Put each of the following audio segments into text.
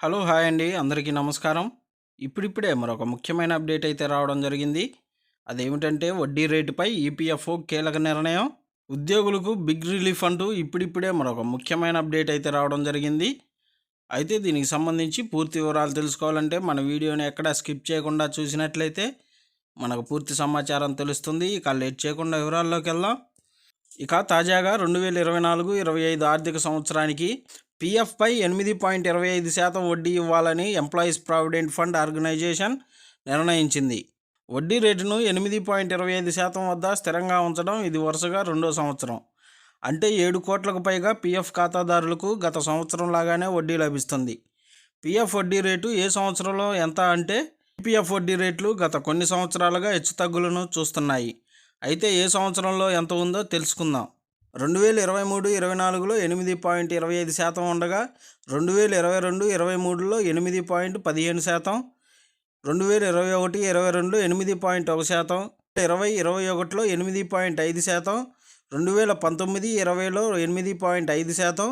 Hello hi అండి అందరికీ నమస్కారం. ఇప్పుడిప్పుడే మరొక ముఖ్యమైన అప్డేట్ అయితే రావడం జరిగింది. అదేమిటంటే వడ్డీ రేటుపై ఈపీఎఫ్ఓ కీలక నిర్ణయం. ఉద్యోగులకు బిగ్ రిలీఫ్ అంటూ ఇప్పుడిప్పుడే మరొక ముఖ్యమైన అప్డేట్ అయితే రావడం జరిగింది. అయితే దీనికి సంబంధించి పూర్తి వివరాలు తెలుసుకోవాలంటే మన వీడియోని ఎక్కడ స్కిప్ చేయకుండా చూసినట్లయితే మనకు పూర్తి సమాచారం తెలుస్తుంది. ఇక లేట్ చేయకుండా వివరాల్లోకి వెళ్దాం. ఇక తాజాగా 2024-25 ఆర్థిక సంవత్సరానికి పీఎఫ్పై 8.25% వడ్డీ ఇవ్వాలని ఎంప్లాయీస్ ప్రావిడెంట్ ఫండ్ ఆర్గనైజేషన్ నిర్ణయించింది. వడ్డీ రేటును 8.25% వద్ద స్థిరంగా ఉంచడం ఇది వరుసగా రెండో సంవత్సరం. అంటే 7 కోట్లకు పైగా పీఎఫ్ ఖాతాదారులకు గత సంవత్సరం లాగానే వడ్డీ లభిస్తుంది. పీఎఫ్ వడ్డీ రేటు ఏ సంవత్సరంలో ఎంత అంటే ఈపీఎఫ్ వడ్డీ రేట్లు గత కొన్ని సంవత్సరాలుగా హెచ్చుతగ్గులను చూస్తున్నాయి. అయితే ఏ సంవత్సరంలో ఎంత ఉందో తెలుసుకుందాం. 2023-24లో 8.25% ఉండగా 2022-23లో 8.15%, 2021-22లో 8.1%, 2020-21లో 8.5%, 2019-20లో 8.5%,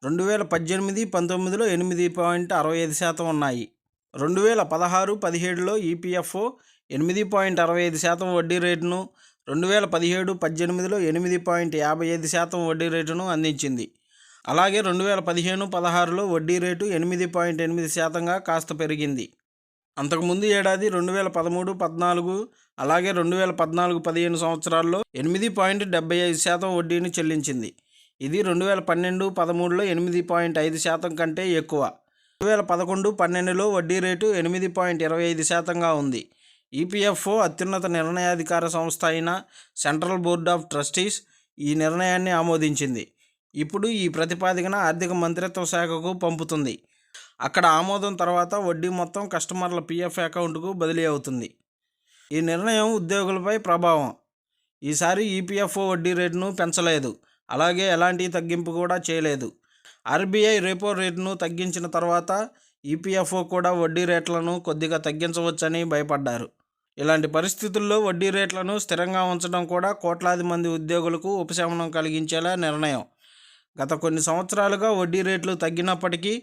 2018-19లో 8.65% ఉన్నాయి. 2016-17లో ఈపీఎఫ్ఓ 8.65% వడ్డీ రేటును, 2017-18లో 8.55% వడ్డీ రేటును అందించింది. అలాగే 2015-16లో వడ్డీ రేటు 8.8%గా కాస్త పెరిగింది. అంతకుముందు ఏడాది 2013-14 అలాగే 2014-15 సంవత్సరాల్లో 8.75% వడ్డీని చెల్లించింది. ఇది 2012-13లో 8.5% కంటే ఎక్కువ. 2011-12లో వడ్డీ రేటు 8.25%గా ఉంది. ఈపీఎఫ్ఓ అత్యున్నత నిర్ణయాధికార సంస్థ అయిన సెంట్రల్ బోర్డ్ ఆఫ్ ట్రస్టీస్ ఈ నిర్ణయాన్ని ఆమోదించింది. ఇప్పుడు ఈ ప్రతిపాదికన ఆర్థిక మంత్రిత్వ శాఖకు పంపుతుంది. అక్కడ ఆమోదం తర్వాత వడ్డీ మొత్తం కస్టమర్ల పీఎఫ్ అకౌంట్కు బదిలీ అవుతుంది. ఈ నిర్ణయం ఉద్యోగులపై ప్రభావం. ఈసారి ఈపీఎఫ్ఓ వడ్డీ రేటును పెంచలేదు, అలాగే ఎలాంటి తగ్గింపు కూడా చేయలేదు. ఆర్బీఐ రెపో రేటును తగ్గించిన తర్వాత ఈపీఎఫ్ఓ కూడా వడ్డీ రేట్లను కొద్దిగా తగ్గించవచ్చని భయపడ్డారు. ఇలాంటి పరిస్థితుల్లో వడ్డీ రేట్లను స్థిరంగా ఉంచడం కూడా కోట్లాది మంది ఉద్యోగులకు ఉపశమనం కలిగించేలా నిర్ణయం. గత కొన్ని సంవత్సరాలుగా వడ్డీ రేట్లు తగ్గినప్పటికీ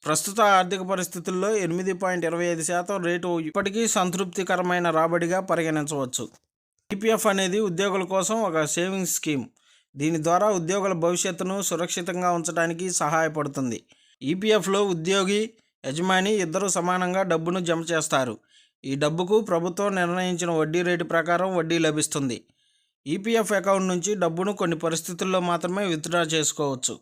ప్రస్తుత ఆర్థిక పరిస్థితుల్లో 8.25% రేటు ఇప్పటికీ సంతృప్తికరమైన రాబడిగా పరిగణించవచ్చు. ఈపీఎఫ్ అనేది ఉద్యోగుల కోసం ఒక సేవింగ్స్ స్కీమ్. దీని ద్వారా ఉద్యోగుల భవిష్యత్తును సురక్షితంగా ఉంచడానికి సహాయపడుతుంది. ఈపీఎఫ్లో ఉద్యోగి, యజమాని ఇద్దరూ సమానంగా డబ్బును జమ చేస్తారు. ఈ డబ్బుకు ప్రభుత్వం నిర్ణయించిన వడ్డీ రేటు ప్రకారం వడ్డీ లభిస్తుంది. ఈపీఎఫ్ అకౌంట్ నుంచి డబ్బును కొన్ని పరిస్థితుల్లో మాత్రమే విత్డ్రా చేసుకోవచ్చు.